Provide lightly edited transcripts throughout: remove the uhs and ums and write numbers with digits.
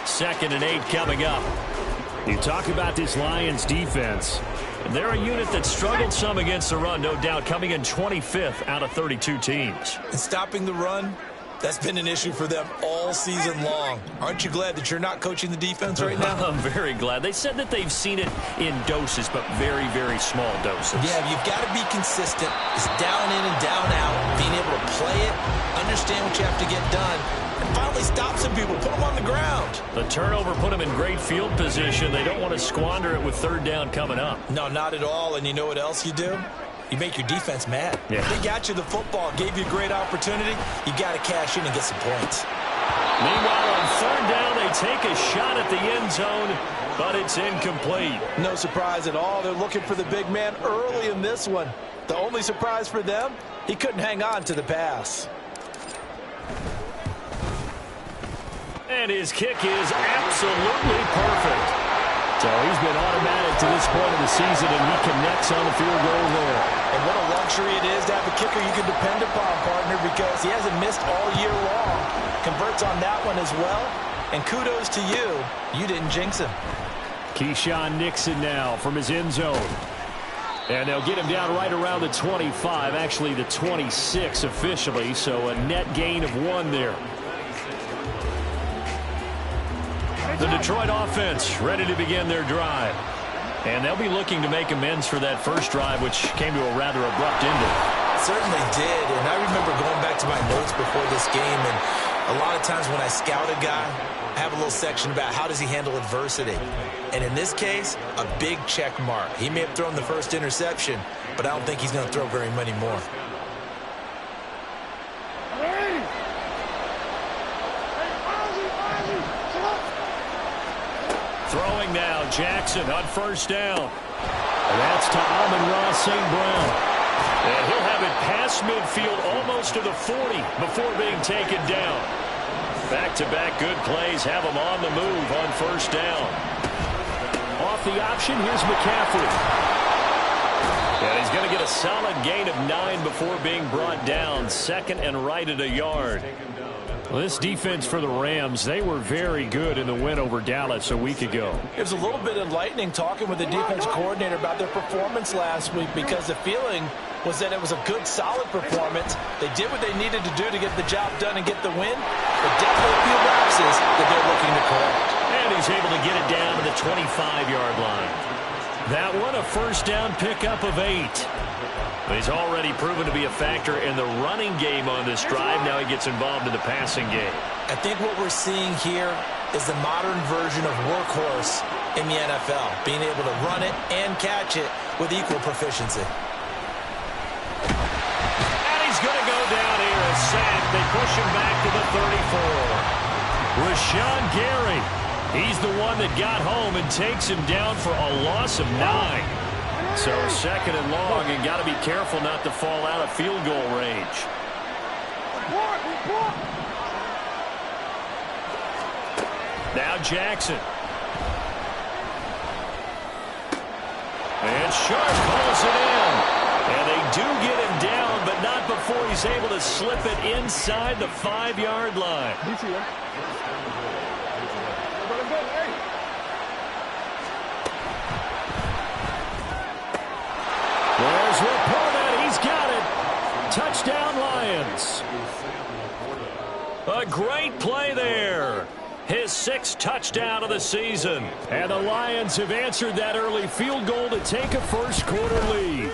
2nd and 8 coming up. You talk about this Lions defense. They're a unit that struggled some against the run, no doubt, coming in 25th out of 32 teams. And stopping the run, that's been an issue for them all season long. Aren't you glad that you're not coaching the defense right now? I'm very glad. They said that they've seen it in doses, but very, very small doses. Yeah, you've got to be consistent. It's down in and down out, being able to play it, understand what you have to get done, and finally stop some people, put them on the ground. The turnover put them in great field position. They don't want to squander it with 3rd down coming up. No, not at all. And you know what else you do? You make your defense mad. Yeah. They got you the football, gave you a great opportunity. You got to cash in and get some points. Meanwhile, on 3rd down, they take a shot at the end zone, but it's incomplete. No surprise at all. They're looking for the big man early in this one. The only surprise for them, he couldn't hang on to the pass. And his kick is absolutely perfect. So he's been automatic to this point of the season, and he connects on the field goal there. And what a luxury it is to have a kicker you can depend upon, partner, because he hasn't missed all year long. Converts on that one as well. And kudos to you. You didn't jinx him. Keyshawn Nixon now from his end zone. And they'll get him down right around the 25, actually the 26 officially, so a net gain of 1 there. The Detroit offense ready to begin their drive. And they'll be looking to make amends for that first drive, which came to a rather abrupt ending. Certainly did. And I remember going back to my notes before this game, and a lot of times when I scout a guy, I have a little section about how does he handle adversity. And in this case, a big check mark. He may have thrown the first interception, but I don't think he's going to throw very many more. Throwing now, Jackson on 1st down. And that's to Amon-Ra St. Brown. And he'll have it past midfield almost to the 40 before being taken down. Back-to-back good plays have him on the move on 1st down. Off the option, here's McCaffrey. And he's going to get a solid gain of 9 before being brought down. 2nd and right at a yard. Well, this defense for the Rams, they were very good in the win over Dallas a week ago. It was a little bit enlightening talking with the defense coordinator about their performance last week, because the feeling was that it was a good, solid performance. They did what they needed to do to get the job done and get the win, but definitely a few lapses that they're looking to correct. And he's able to get it down to the 25-yard line. That one, a 1st down pickup of 8. He's already proven to be a factor in the running game on this drive. Now he gets involved in the passing game. I think what we're seeing here is the modern version of workhorse in the NFL, being able to run it and catch it with equal proficiency. And he's going to go down here, a sack. They push him back to the 34. Rashawn Gary, he's the one that got home and takes him down for a loss of 9. So 2nd and long, and got to be careful not to fall out of field goal range. Now Jackson. And Sharp pulls it in. And they do get him down, but not before he's able to slip it inside the 5-yard line. There's Laporta. He's got it. Touchdown, Lions. A great play there. His 6th touchdown of the season. And the Lions have answered that early field goal to take a first-quarter lead.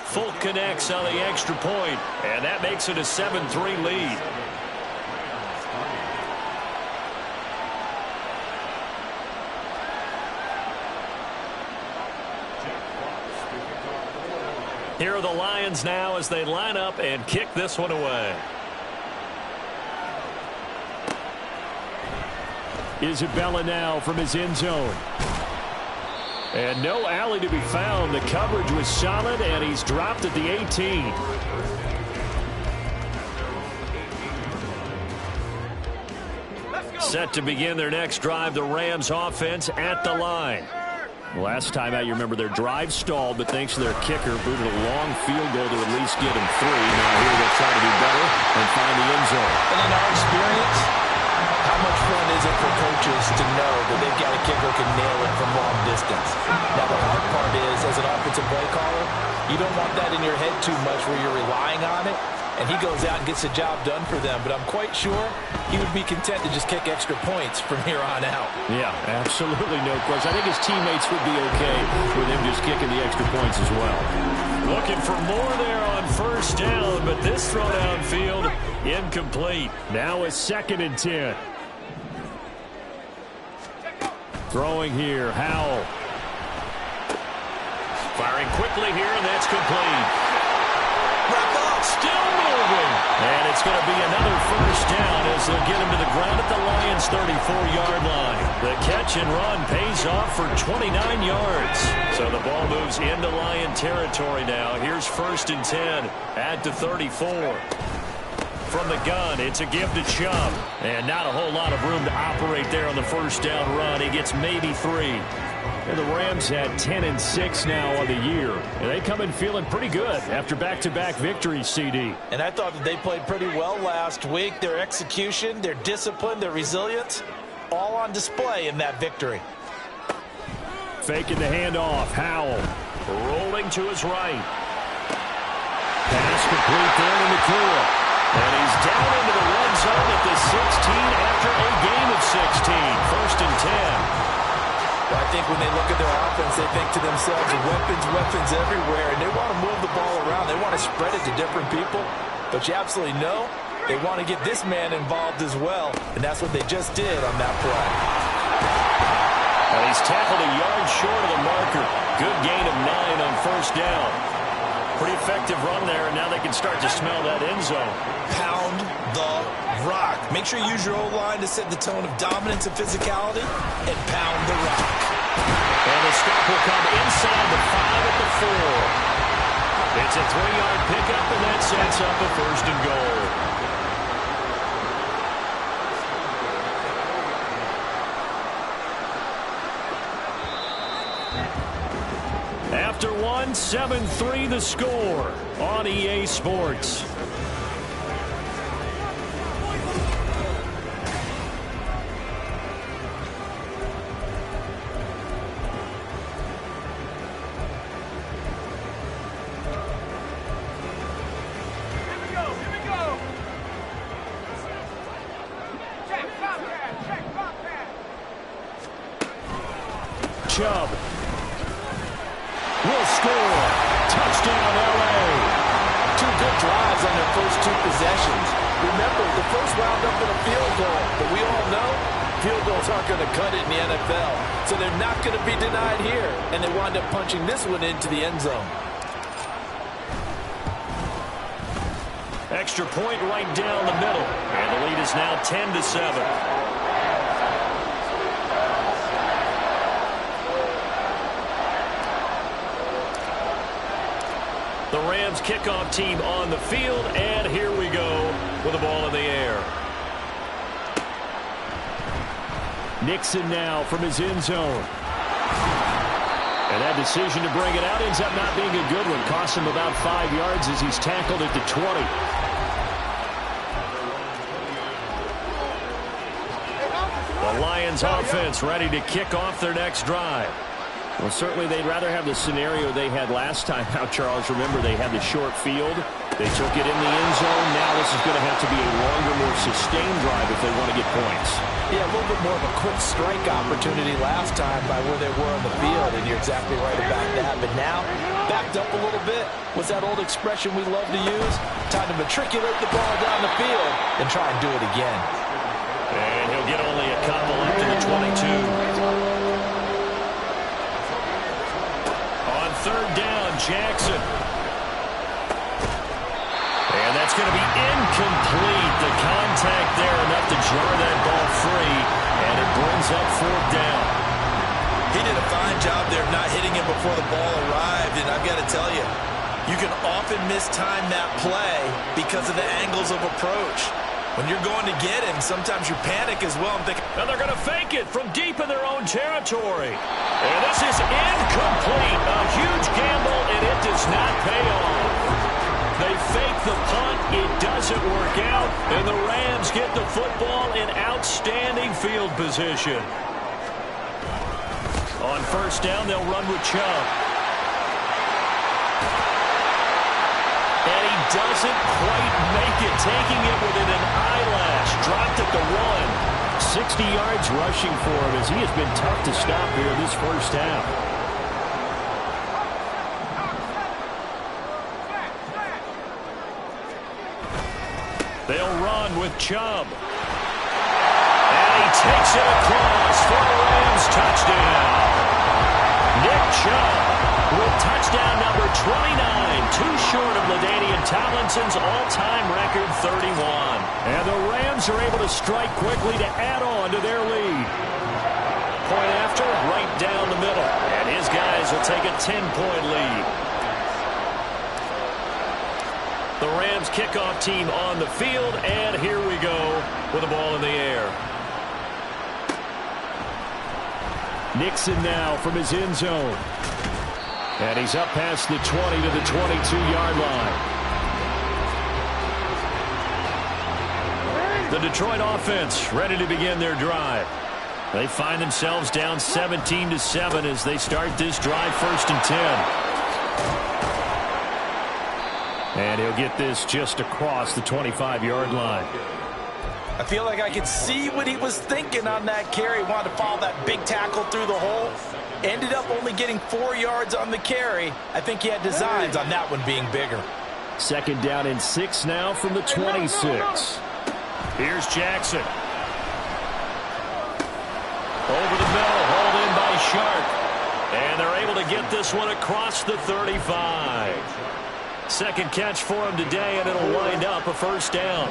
Folk connects on the extra point, and that makes it a 7-3 lead. Here are the Lions now as they line up and kick this one away. Isabella now from his end zone. And no alley to be found. The coverage was solid, and he's dropped at the 18. Set to begin their next drive, the Rams offense at the line. Last time out, you remember their drive stalled, but thanks to their kicker, booted a long field goal to at least get him 3. Now here they'll try to do better and find the end zone. And in our experience, how much fun is it for coaches kicker can nail it from long distance. Now, the hard part is, as an offensive play caller, you don't want that in your head too much where you're relying on it, and he goes out and gets the job done for them. But I'm quite sure he would be content to just kick extra points from here on out. Yeah, absolutely no question. I think his teammates would be okay with him just kicking the extra points as well. Looking for more there on first down, but this throw downfield incomplete. Now a 2nd and 10. Throwing here, Howell. Firing quickly here, and that's complete. Still moving. And it's going to be another first down as they'll get him to the ground at the Lions' 34-yard line. The catch and run pays off for 29 yards. So the ball moves into Lion territory now. Here's 1st and 10 at the 34. From the gun, it's a give to Chubb. And not a whole lot of room to operate there on the first down run. He gets maybe 3. And the Rams had 10 and 6 now on the year. And they come in feeling pretty good after back-to-back victories, CD. And I thought that they played pretty well last week. Their execution, their discipline, their resilience, all on display in that victory. Faking the handoff. Howell rolling to his right. Pass complete there to McCool. And he's down into the red zone at the 16 after a game of 16. 1st and 10. Well, I think when they look at their offense, they think to themselves, weapons everywhere, and they want to move the ball around. They want to spread it to different people. But you absolutely know they want to get this man involved as well, and that's what they just did on that play. And he's tackled a yard short of the marker. Good gain of 9 on first down. Pretty effective run there, and now they can start to smell that end zone. Pound the rock. Make sure you use your O-line to set the tone of dominance and physicality, and pound the rock. And the stop will come inside the 5 at the 4. It's a 3-yard pickup, and that sets up a 1st and goal. After 1, 7-3 the score on EA Sports. Chubb will score. Touchdown, L.A. 2 good drives on their first 2 possessions. Remember, the first wound up in a field goal, but we all know field goals aren't going to cut it in the NFL. So they're not going to be denied here, and they wind up punching this one into the end zone. Extra point right down the middle. And the lead is now 10-7. The Rams kickoff team on the field, and here we go with the ball in the air. Nixon now from his end zone. And that decision to bring it out ends up not being a good one. Costs him about 5 yards as he's tackled at the 20. The Lions offense ready to kick off their next drive. Well, certainly they'd rather have the scenario they had last time out, Charles. Remember, they had the short field. They took it in the end zone. Now this is going to have to be a longer, more sustained drive if they want to get points. Yeah, a little bit more of a quick strike opportunity last time by where they were on the field, and you're exactly right about that. But now, backed up a little bit. What's that old expression we love to use? Time to matriculate the ball down the field and try and do it again. And he'll get only a couple up to the 22. On third down, Jackson. And that's going to be incomplete. The contact there enough to jar that ball free, and it brings up fourth down. He did a fine job there of not hitting him before the ball arrived, and I've got to tell you, you can often mistime that play because of the angles of approach. When you're going to get him, sometimes you panic as well. I'm thinking, and they're going to fake it from deep in their own territory. And this is incomplete. A huge gamble, and it does not pay off. They fake the punt. It doesn't work out. And the Rams get the football in outstanding field position. On first down, they'll run with Chubb. And he doesn't quite make it, taking it within an eyelash. Dropped at the 1. 60 yards rushing for him as he has been tough to stop here this first half. They'll run with Chubb. And he takes it across for a Rams touchdown. Nick Chubb with touchdown number 29, too short of LaDainian Tomlinson's all-time record 31. And the Rams are able to strike quickly to add on to their lead. Point after, right down the middle. And his guys will take a 10-point lead. The Rams kickoff team on the field, and here we go with the ball in the air. Nixon now from his end zone. And he's up past the 20 to the 22-yard line. The Detroit offense ready to begin their drive. They find themselves down 17-7 as they start this drive, 1st and 10. And he'll get this just across the 25-yard line. I feel like I could see what he was thinking on that carry. Wanted to follow that big tackle through the hole. Ended up only getting 4 yards on the carry. I think he had designs on that one being bigger. 2nd down and 6 now from the 26. Here's Jackson. Over the middle, hauled in by Sharp. And they're able to get this one across the 35. 2nd catch for him today, and it'll wind up a 1st down.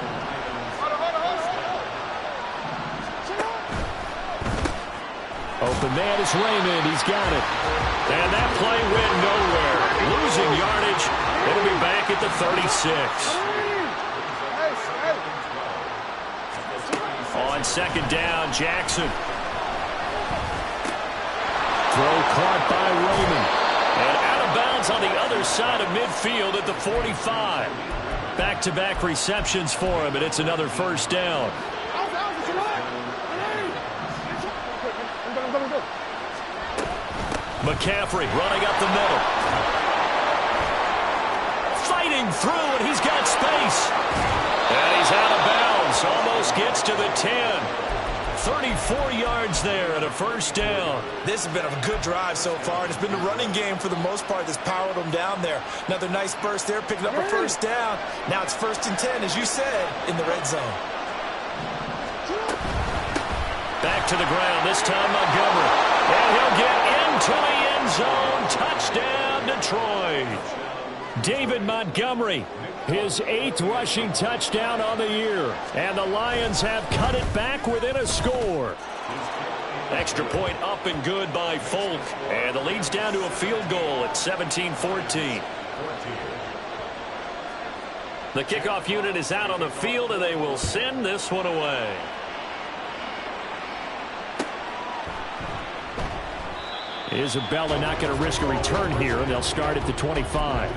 Open man is Raymond. He's got it. And that play went nowhere. Losing yardage. It'll be back at the 36. On 2nd down, Jackson. Throw caught by Raymond. And out of bounds on the other side of midfield at the 45. Back-to-back receptions for him, and it's another 1st down. McCaffrey running up the middle. Fighting through, and he's got space. And he's out of bounds. Almost gets to the 10. 34 yards there and a 1st down. This has been a good drive so far, and it's been the running game for the most part that's powered them down there. Another nice burst there, picking up a 1st down. Now it's 1st and 10, as you said, in the red zone. Back to the ground, this time Montgomery. And he'll get into the end zone. Touchdown, Detroit. David Montgomery, his 8th rushing touchdown on the year. And the Lions have cut it back within a score. Extra point up and good by Folk. And the lead's down to a field goal at 17-14. The kickoff unit is out on the field, and they will send this one away. Isabella not going to risk a return here, and they'll start at the 25.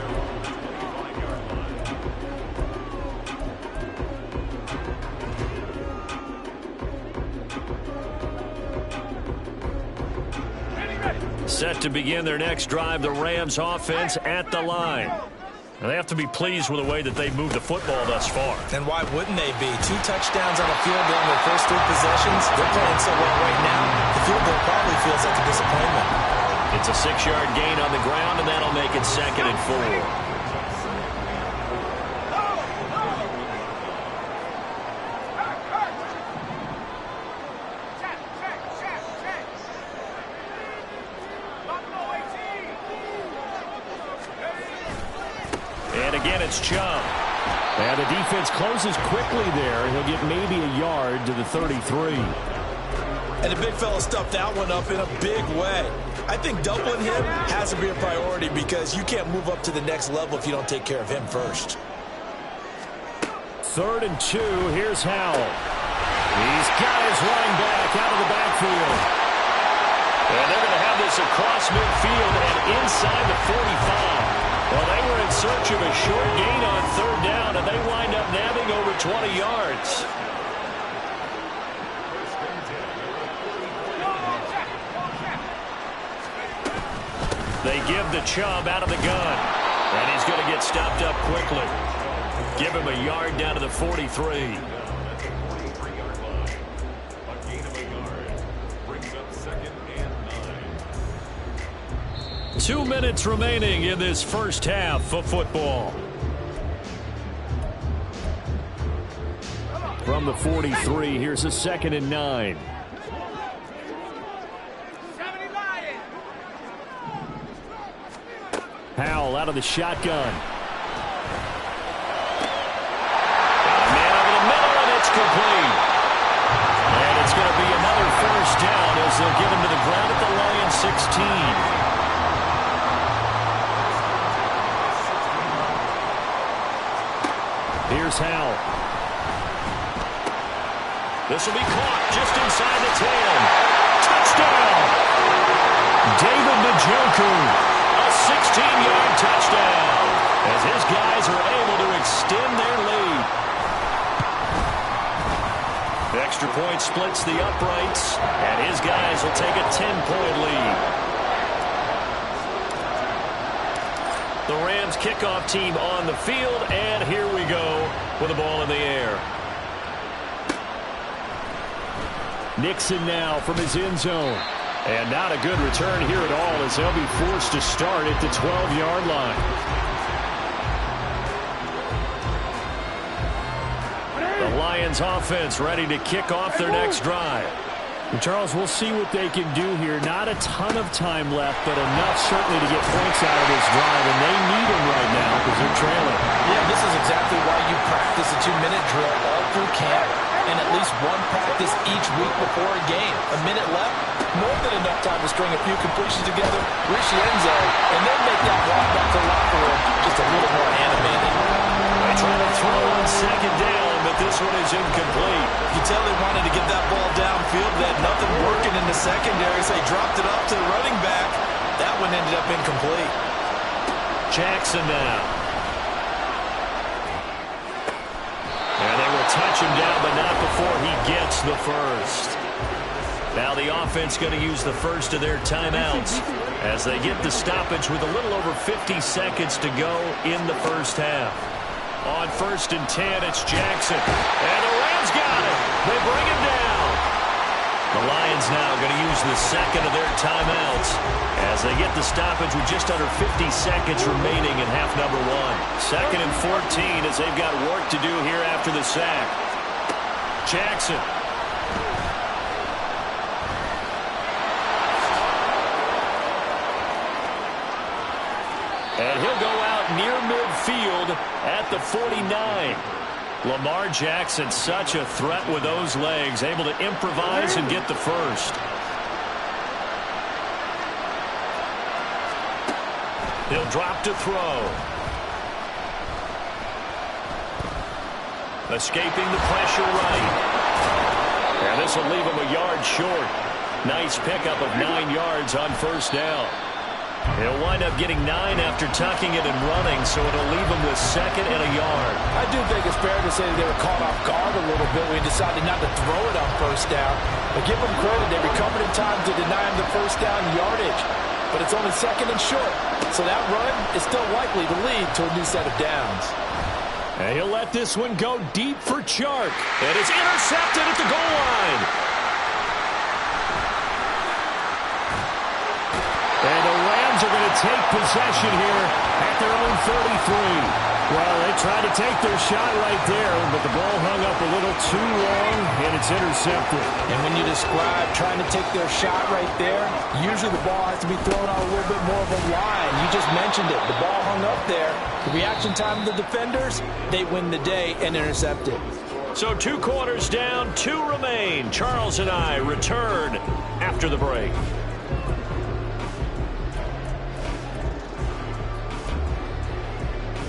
Set to begin their next drive, the Rams offense at the line. They have to be pleased with the way that they've moved the football thus far. And why wouldn't they be? 2 touchdowns on the field during their first 3 possessions. They're playing so well right now, the field goal probably feels like a disappointment. It's a 6-yard gain on the ground, and that'll make it 2nd and 4. And again, it's Chubb. And the defense closes quickly there. He'll get maybe a yard to the 33. And the big fella stuffed that one up in a big way. I think doubling him has to be a priority because you can't move up to the next level if you don't take care of him first. 3rd and 2. Here's Howell. He's got his running back out of the backfield. And they're going to have this across midfield and inside the 45. Well, they were in search of a short gain on 3rd down, and they wind up nabbing over 20 yards. They give the Chubb out of the gun. And he's going to get stopped up quickly. Give him a yard down to the 43. 2 minutes remaining in this first half of football. From the 43, here's a 2nd and 9. Powell out of the shotgun. Got a man over the middle, and it's complete. And it's going to be another first down as they'll get him to the ground at the Lions 16. Here's Howell. This will be caught just inside the 10. Touchdown! David Njoku. A 16-yard touchdown as his guys are able to extend their lead. The extra point splits the uprights, and his guys will take a 10-point lead. The Rams kickoff team on the field, and here we go with the ball in the air. Nixon now from his end zone. And not a good return here at all as they'll be forced to start at the 12-yard line. The Lions offense ready to kick off their next drive. And Charles, we'll see what they can do here. Not a ton of time left, but enough certainly to get points out of this drive, and they need them right now because they're trailing. Yeah, this is exactly why you practice a 2-minute drill all through camp and at least one practice each week before a game. A minute left, more than enough time to string a few completions together, reach the end zone, and then make that walk back to the locker room just a little more animated. They try to throw on 2nd down, but this one is incomplete. You can tell they wanted to get that ball downfield. They had nothing working in the secondary, so they dropped it up to the running back. That one ended up incomplete. Jackson now. And they will touch him down, but not before he gets the first. Now the offense going to use the first of their timeouts as they get the stoppage with a little over 50 seconds to go in the first half. On 1st and 10, it's Jackson. And the Rams got it. They bring him down. The Lions now going to use the second of their timeouts as they get the stoppage with just under 50 seconds remaining in half number 1. 2nd and 14 as they've got work to do here after the sack. Jackson. And he'll go out near midfield at the 49. Lamar Jackson, such a threat with those legs, able to improvise and get the first. He'll drop to throw. Escaping the pressure right. And this will leave him a yard short. Nice pickup of 9 yards on 1st down. He'll wind up getting 9 after tucking it and running, so it'll leave him with 2nd and a yard. I do think it's fair to say they were caught off guard a little bit when he decided not to throw it on 1st down. But give them credit, they recovered in time to deny him the 1st down yardage. But it's only 2nd and short, so that run is still likely to lead to a new set of downs. And he'll let this one go deep for Chark. And it's intercepted at the goal line. And the Rams are going to take possession here at their own 33. Well, they tried to take their shot right there, but the ball hung up a little too long, and it's intercepted. And when you describe trying to take their shot right there, usually the ball has to be thrown on a little bit more of a line. You just mentioned it. The ball hung up there. The reaction time of the defenders, they win the day and intercept it. So 2 quarters down, 2 remain. Charles and I return after the break.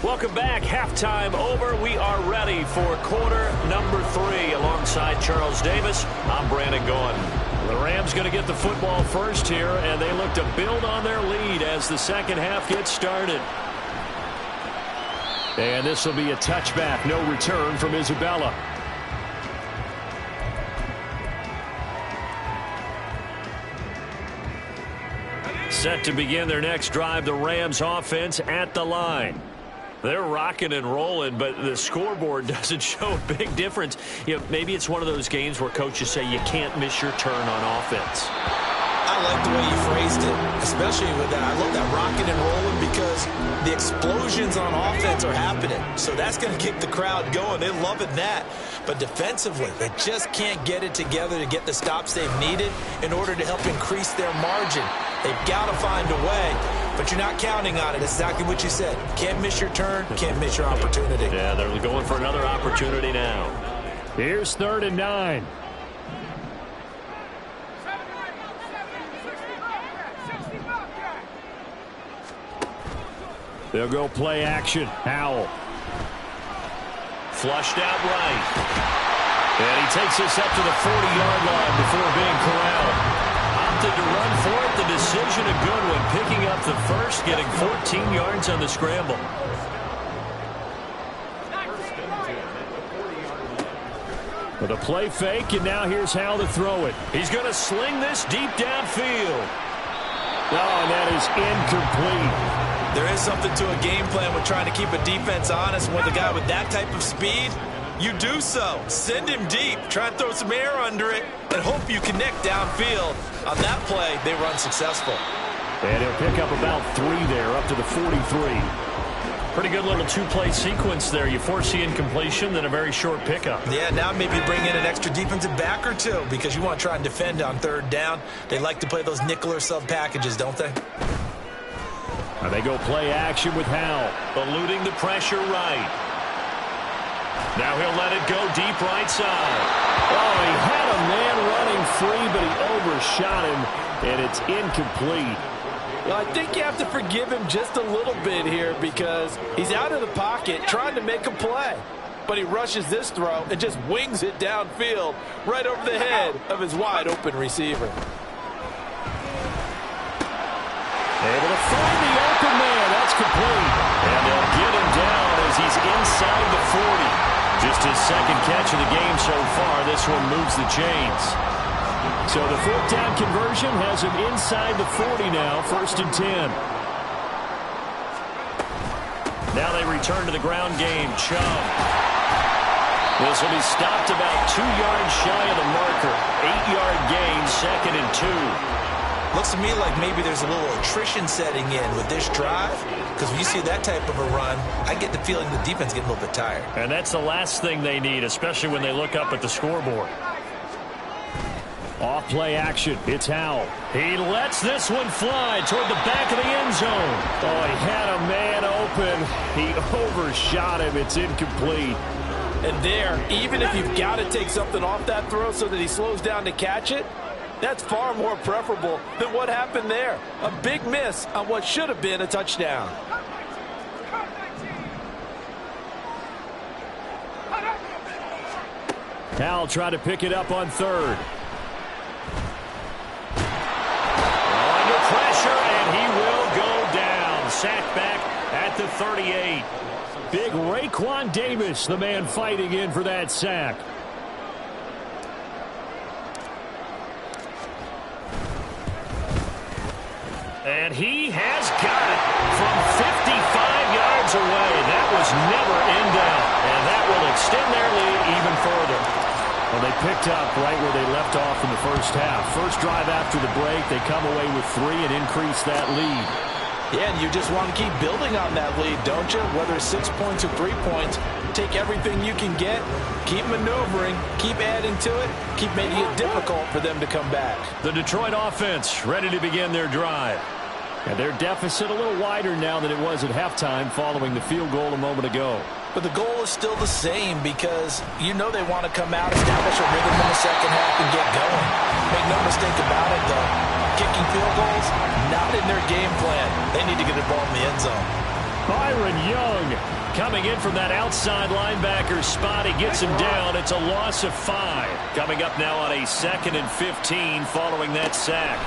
Welcome back. Halftime over. We are ready for quarter number 3. Alongside Charles Davis, I'm Brandon Gordon. The Rams going to get the football first here, and they look to build on their lead as the second half gets started. And this will be a touchback. No return from Isabella. Set to begin their next drive, the Rams offense at the line. They're rocking and rolling, but the scoreboard doesn't show a big difference. You know, maybe it's one of those games where coaches say you can't miss your turn on offense. I like the way you phrased it, especially with that. I love that rocking and rolling because the explosions on offense are happening. So that's going to keep the crowd going. They're loving that. But defensively, they just can't get it together to get the stops they've needed in order to help increase their margin. They've got to find a way, but you're not counting on it. It's exactly what you said. Can't miss your turn, can't miss your opportunity. Yeah, they're going for another opportunity now. Here's 3rd and 9. They'll go play action. Howell. Flushed out right. And he takes this up to the 40-yard line before being corralled. Opted to run for it. The decision a good one. Picking up the first, getting 14 yards on the scramble. With a play fake, and now here's Howell to throw it. He's going to sling this deep downfield. Oh, and that is incomplete. There is something to a game plan with trying to keep a defense honest. With a guy with that type of speed, you do so. Send him deep. Try and throw some air under it and hope you connect downfield. On that play, they run successful. And he'll pick up about 3 there, up to the 43. Pretty good little 2-play sequence there. You force the incompletion, then a very short pickup. Yeah, now maybe bring in an extra defensive back or two because you want to try and defend on 3rd down. They like to play those nickel or sub packages, don't they? Now they go play action with Howell. Eluding the pressure right. Now he'll let it go deep right side. Oh, he had a man running free, but he overshot him, and it's incomplete. Well, I think you have to forgive him just a little bit here because he's out of the pocket trying to make a play. But he rushes this throw and just wings it downfield right over the head of his wide-open receiver. Able to find the open man. That's complete. And they'll get him down as he's inside the 40. Just his 2nd catch of the game so far. This one moves the chains. So the 4th down conversion has him inside the 40 now. 1st and 10. Now they return to the ground game. Chubb. This will be stopped about 2 yards shy of the marker. 8-yard gain, 2nd and 2. Looks to me like maybe there's a little attrition setting in with this drive because when you see that type of a run, I get the feeling the defense getting a little bit tired. And that's the last thing they need, especially when they look up at the scoreboard. Off play action. It's Howell. He lets this one fly toward the back of the end zone. Oh, he had a man open. He overshot him. It's incomplete. And there, even if you've got to take something off that throw so that he slows down to catch it, that's far more preferable than what happened there. A big miss on what should have been a touchdown. Howell tried to pick it up on 3rd. Under pressure, and he will go down. Sacked back at the 38. Big Raekwon Davis, the man fighting in for that sack. And he has got it from 55 yards away. That was never in doubt. And that will extend their lead even further. Well, they picked up right where they left off in the first half. First drive after the break, they come away with 3 and increase that lead. Yeah, and you just want to keep building on that lead, don't you? Whether it's 6 points or 3 points, take everything you can get, keep maneuvering, keep adding to it, keep making it difficult for them to come back. The Detroit offense ready to begin their drive. And their deficit a little wider now than it was at halftime following the field goal a moment ago. But the goal is still the same because you know they want to come out, establish a rhythm in the second half, and get going. Make no mistake about it, though. Kicking field goals, not in their game plan. They need to get the ball in the end zone. Byron Young coming in from that outside linebacker spot. He gets him down. It's a loss of 5. Coming up now on a 2nd and 15 following that sack.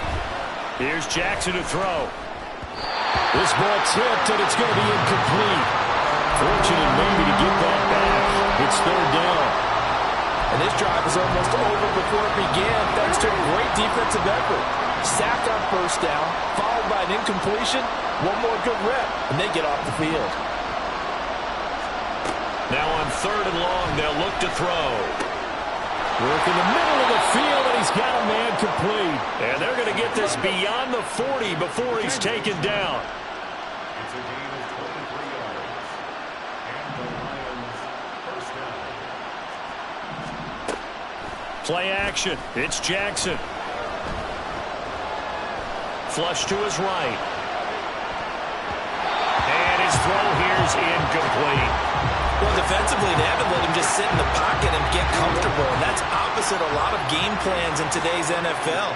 Here's Jackson to throw. This ball tipped, and it's going to be incomplete. Fortunate maybe to get that back. It's 3rd down. And this drive is almost over before it began thanks to a great defensive effort. Sack on first down, followed by an incompletion, one more good rep, and they get off the field. Now on 3rd and long, they'll look to throw. Work in the middle of the field, and he's got a man complete. And they're going to get this beyond the 40 before he's taken down. It's a gain of 23 yards. And the Lions first down. Play action. It's Jackson. Flush to his right. And his throw here's incomplete. Well, defensively, they haven't let him just sit in the pocket and get comfortable, and that's opposite a lot of game plans in today's NFL.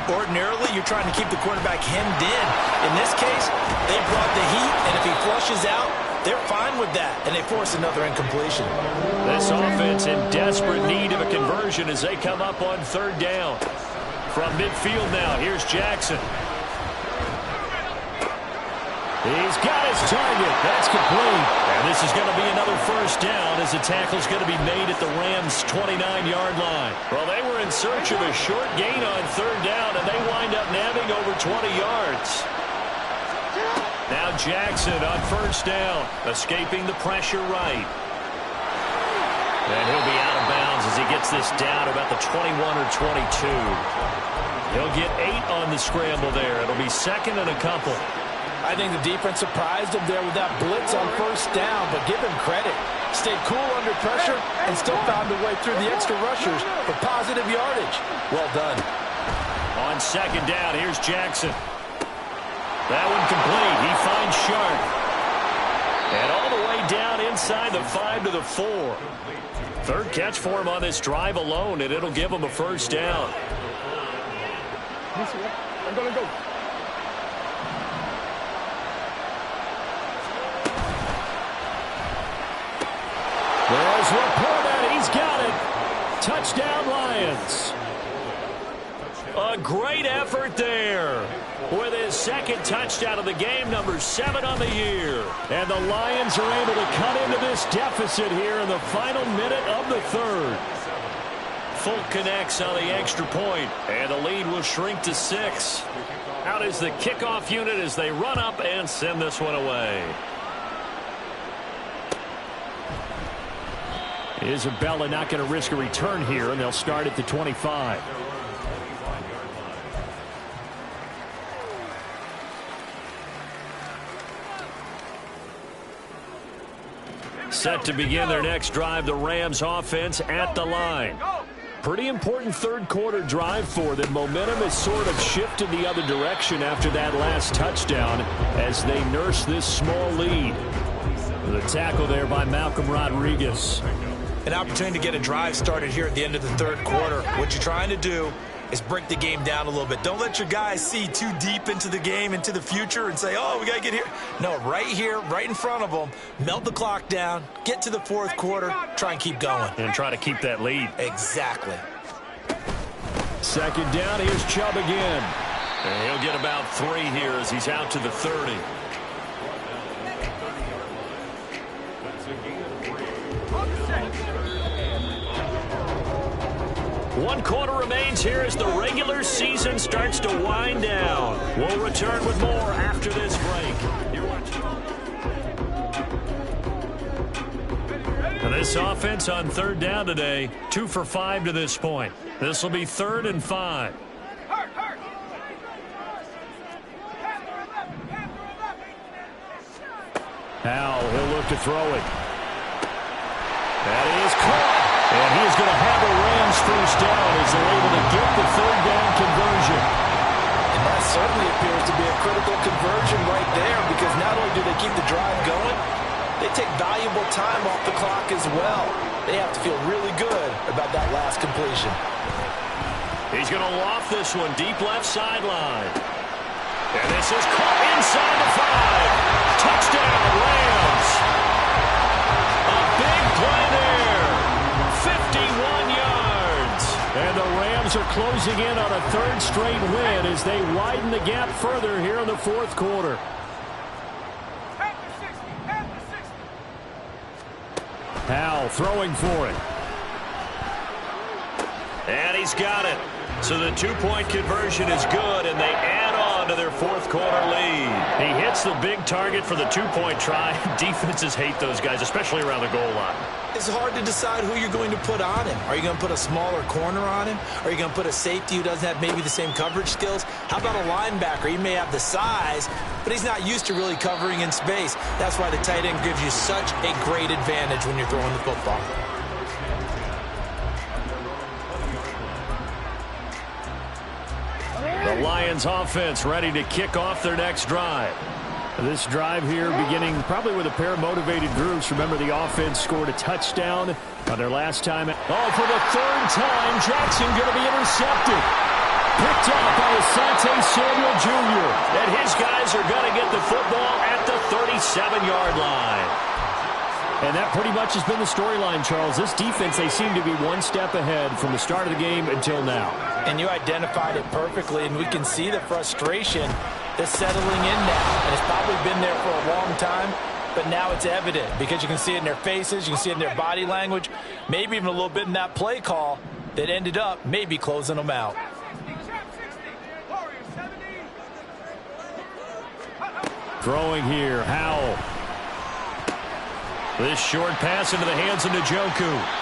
Ordinarily, you're trying to keep the quarterback hemmed in. In this case, they brought the heat, and if he flushes out, they're fine with that, and they force another incompletion. This offense in desperate need of a conversion as they come up on 3rd down. From midfield now, here's Jackson. He's got his target. That's complete. And this is going to be another first down as the tackle's going to be made at the Rams' 29-yard line. Well, they were in search of a short gain on 3rd down, and they wind up nabbing over 20 yards. Now Jackson on first down, escaping the pressure right. And he'll be out of bounds as he gets this down about the 21 or 22. He'll get 8 on the scramble there. It'll be 2nd and a couple. I think the defense surprised him there with that blitz on first down, but give him credit. Stayed cool under pressure and still found a way through the extra rushers for positive yardage. Well done. On 2nd down, here's Jackson. That one complete. He finds Sharp. And all the way down inside the 5 to the 4. 3rd catch for him on this drive alone, and it'll give him a first down. I'm going to go. There's Laporta. He's got it. Touchdown, Lions. A great effort there with his 2nd touchdown of the game, number 7 on the year. And the Lions are able to cut into this deficit here in the final minute of the 3rd. Folk connects on the extra point, and the lead will shrink to 6. Out is the kickoff unit as they run up and send this one away. Isabella not going to risk a return here, and they'll start at the 25. Set to begin their next drive, the Rams offense at the line. Pretty important 3rd quarter drive for them. Momentum has sort of shifted the other direction after that last touchdown as they nurse this small lead. The tackle there by Malcolm Rodriguez. An opportunity to get a drive started here at the end of the 3rd quarter. What you're trying to do is break the game down a little bit. Don't let your guys see too deep into the game, into the future, and say, oh, we got to get here. No, right here, right in front of them, melt the clock down, get to the 4th quarter, try and keep going. And try to keep that lead. Exactly. 2nd down, here's Chubb again. And he'll get about 3 here as he's out to the 30. One quarter remains here as the regular season starts to wind down. We'll return with more after this break. And this offense on 3rd down today, 2 for 5 to this point. This will be 3rd and 5. Howell, he'll look to throw it. That is caught. And he is going to have a Rams first down as they're able to get the 3rd down conversion. And that certainly appears to be a critical conversion right there, because not only do they keep the drive going, they take valuable time off the clock as well. They have to feel really good about that last completion. He's going to loft this one deep left sideline. And this is caught inside the 5. Touchdown, Rams. A big play there. 51 yards. And the Rams are closing in on a 3rd straight win as they widen the gap further here in the 4th quarter. Howell throwing for it. And he's got it. So the two-point conversion is good, and they add on to their fourth quarter lead. He hits the big target for the two-point try. Defenses hate those guys, especially around the goal line. It's hard to decide who you're going to put on him. Are you going to put a smaller corner on him? Are you going to put a safety who doesn't have maybe the same coverage skills? How about a linebacker? He may have the size, but he's not used to really covering in space. That's why the tight end gives you such a great advantage when you're throwing the football. The Lions offense ready to kick off their next drive. This drive here beginning probably with a pair of motivated groups. Remember, the offense scored a touchdown on their last time. Oh, for the third time, Jackson going to be intercepted. Picked off by Asante Samuel Jr. And his guys are going to get the football at the 37-yard line. And that pretty much has been the storyline, Charles. This defense, they seem to be one step ahead from the start of the game until now. And you identified it perfectly, and we can see the frustration that's settling in now. And it's probably been there for a long time, but now it's evident because you can see it in their faces, you can see it in their body language, maybe even a little bit in that play call that ended up maybe closing them out. Throwing here, Howell. This short pass into the hands of Njoku.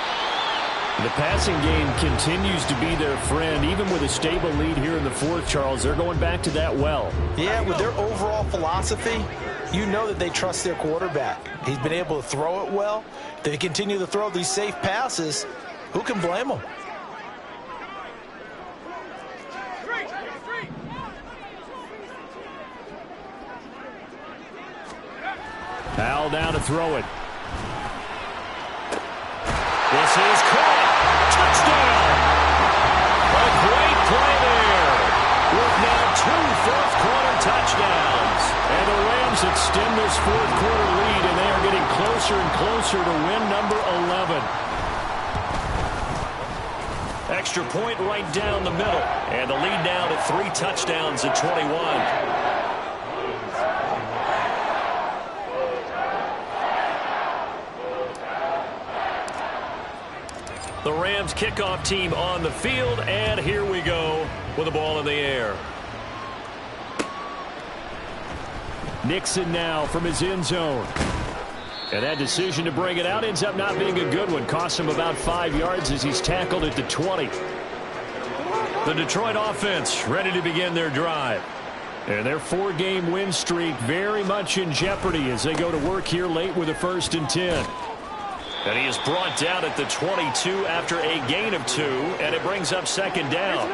The passing game continues to be their friend. Even with a stable lead here in the fourth, Charles, they're going back to that well. Yeah, with their overall philosophy, you know that they trust their quarterback. He's been able to throw it well. They continue to throw these safe passes. Who can blame them? Howell down to throw it. This is caught. Touchdown. A great play there. With now 2 fourth-quarter touchdowns. And the Rams extend this fourth-quarter lead, and they are getting closer and closer to win number 11. Extra point right down the middle. And the lead now to 3 touchdowns at 21. The Rams kickoff team on the field, and here we go with the ball in the air. Nixon now from his end zone. And that decision to bring it out ends up not being a good one. Costs him about 5 yards as he's tackled at the 20. The Detroit offense ready to begin their drive. And their 4-game win streak very much in jeopardy as they go to work here late with a 1st and 10. And he is brought down at the 22 after a gain of 2, and it brings up 2nd down.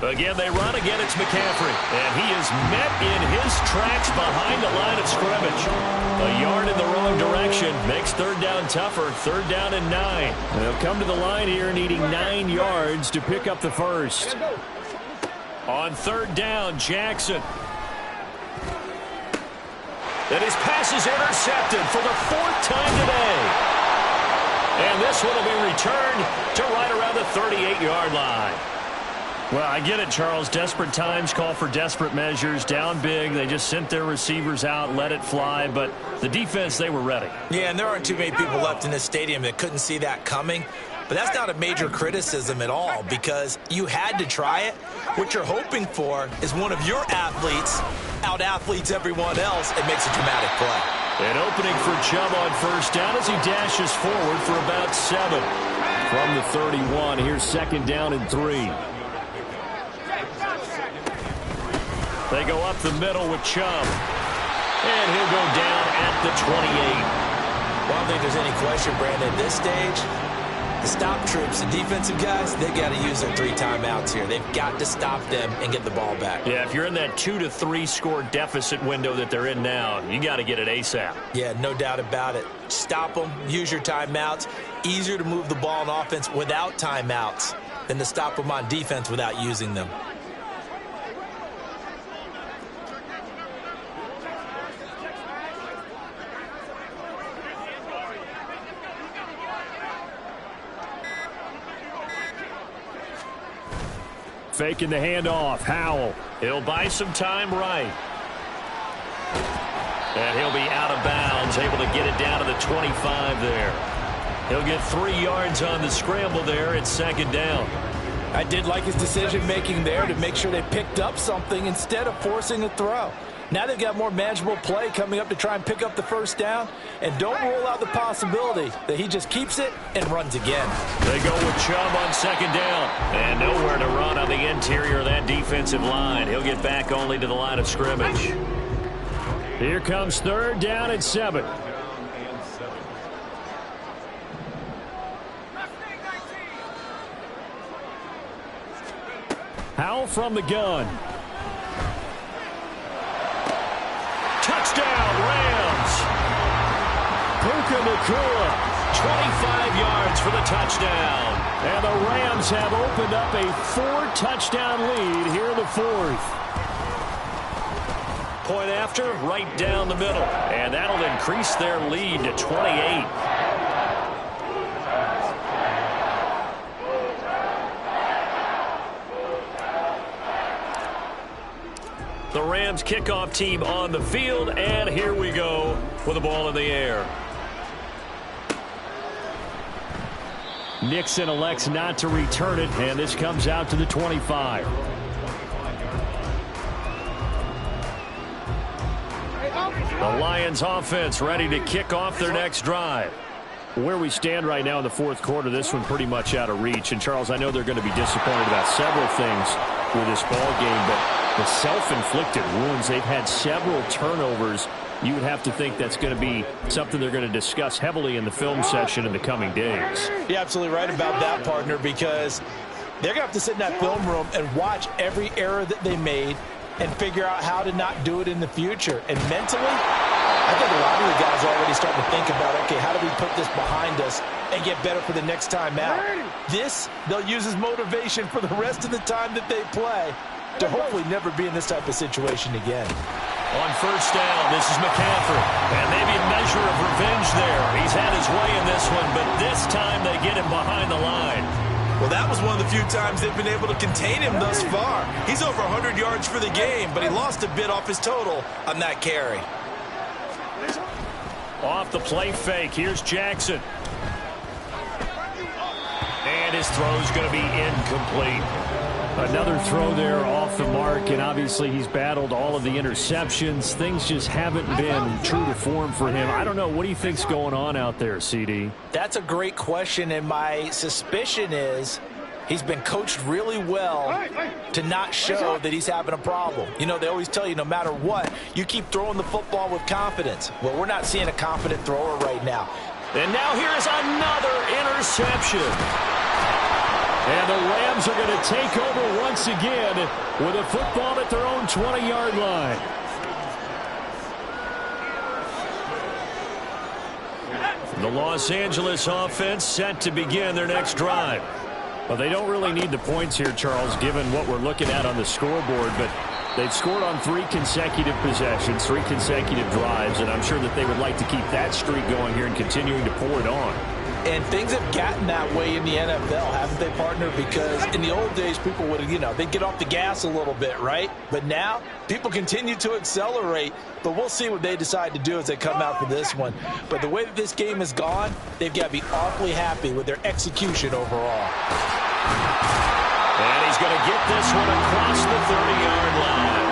Again, they run. Again, it's McCaffrey. And he is met in his tracks behind the line of scrimmage. A yard in the wrong direction makes 3rd down tougher. 3rd down and 9. They'll come to the line here needing 9 yards to pick up the first. On 3rd down, Jackson. And his pass is intercepted for the 4th time today. And this one will be returned to right around the 38-yard line. Well, I get it, Charles. Desperate times call for desperate measures. Down big. They just sent their receivers out, let it fly. But the defense, they were ready. Yeah, and there aren't too many people left in this stadium that couldn't see that coming. But that's not a major criticism at all because you had to try it. What you're hoping for is one of your athletes out-athletes everyone else and makes a dramatic play. An opening for Chubb on 1st down as he dashes forward for about 7. From the 31, here's 2nd down and 3. They go up the middle with Chubb. And he'll go down at the 28. Well, I don't think there's any question, Brandon, at this stage, the stop troops, the defensive guys, they got to use their 3 timeouts here. They've got to stop them and get the ball back. Yeah, if you're in that 2 to 3 score deficit window that they're in now, you got to get it ASAP. Yeah, no doubt about it. Stop them, use your timeouts. Easier to move the ball on offense without timeouts than to stop them on defense without using them. Faking the handoff. Howell. He'll buy some time right. And he'll be out of bounds, able to get it down to the 25 there. He'll get 3 yards on the scramble there. It's second down. I did like his decision-making there to make sure they picked up something instead of forcing a throw. Now they've got more manageable play coming up to try and pick up the first down. And don't rule out the possibility that he just keeps it and runs again. They go with Chubb on second down. And nowhere to run on the interior of that defensive line. He'll get back only to the line of scrimmage. Here comes third down and 7. Howell from the gun. Touchdown, Rams. Puka Nacua, 25 yards for the touchdown. And the Rams have opened up a 4-touchdown lead here in the fourth. Point after, right down the middle. And that'll increase their lead to 28. The Rams kickoff team on the field, and here we go with the ball in the air. Nixon elects not to return it, and this comes out to the 25. The Lions offense ready to kick off their next drive. Where we stand right now in the fourth quarter, this one pretty much out of reach. And, Charles, I know they're going to be disappointed about several things with this ball game, but the self-inflicted wounds, they've had several turnovers. You would have to think that's going to be something they're going to discuss heavily in the film session in the coming days. You're absolutely right about that, partner, because they're going to have to sit in that film room and watch every error that they made and figure out how to not do it in the future. And mentally, I think a lot of the guys are already starting to think about, okay, how do we put this behind us and get better for the next time out? This, they'll use as motivation for the rest of the time that they play to hopefully never be in this type of situation again. On first down, this is McCaffrey. And maybe a measure of revenge there. He's had his way in this one, but this time they get him behind the line. Well, that was one of the few times they've been able to contain him thus far. He's over 100 yards for the game, but he lost a bit off his total on that carry. Off the play fake, here's Jackson. And his throw's going to be incomplete. Another throw there off the mark, and obviously he's battled all of the interceptions. Things just haven't been true to form for him. I don't know. What do you think's going on out there, CD? That's a great question, and my suspicion is he's been coached really well to not show that he's having a problem. You know, they always tell you no matter what, you keep throwing the football with confidence. Well, we're not seeing a confident thrower right now. And now here's another interception. And the Rams are going to take over once again with a football at their own 20-yard line. The Los Angeles offense set to begin their next drive. Well, they don't really need the points here, Charles, given what we're looking at on the scoreboard, but they've scored on 3 consecutive possessions, 3 consecutive drives, and I'm sure that they would like to keep that streak going here and continuing to pour it on. And things have gotten that way in the NFL, haven't they, partner? Because in the old days, people would, they'd get off the gas a little bit, right? But now, people continue to accelerate. But we'll see what they decide to do as they come out for this one. But the way that this game has gone, they've got to be awfully happy with their execution overall. And he's going to get this one across the 30-yard line.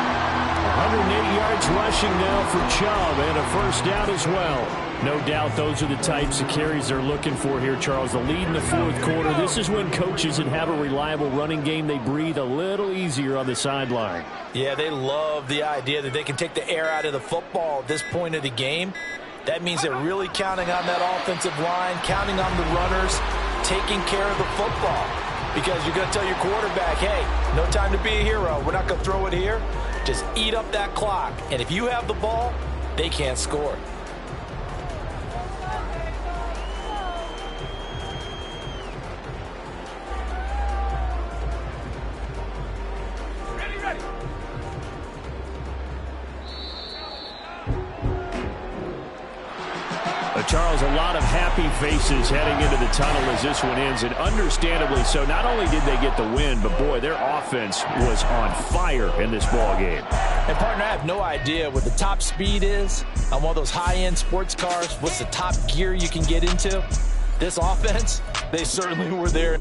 180 yards rushing now for Chubb, and a first down as well. No doubt those are the types of carries they're looking for here, Charles. The lead in the fourth quarter. This is when coaches that have a reliable running game, they breathe a little easier on the sideline. Yeah, they love the idea that they can take the air out of the football at this point of the game. That means they're really counting on that offensive line, counting on the runners, taking care of the football. Because you're going to tell your quarterback, hey, no time to be a hero. We're not going to throw it here. Just eat up that clock. And if you have the ball, they can't score. A Charles, a lot of happy faces heading into the tunnel as this one ends, and understandably so. Not only did they get the win, but, boy, their offense was on fire in this ball game. And, partner, I have no idea what the top speed is on one of those high-end sports cars. What's the top gear you can get into? This offense, they certainly were there.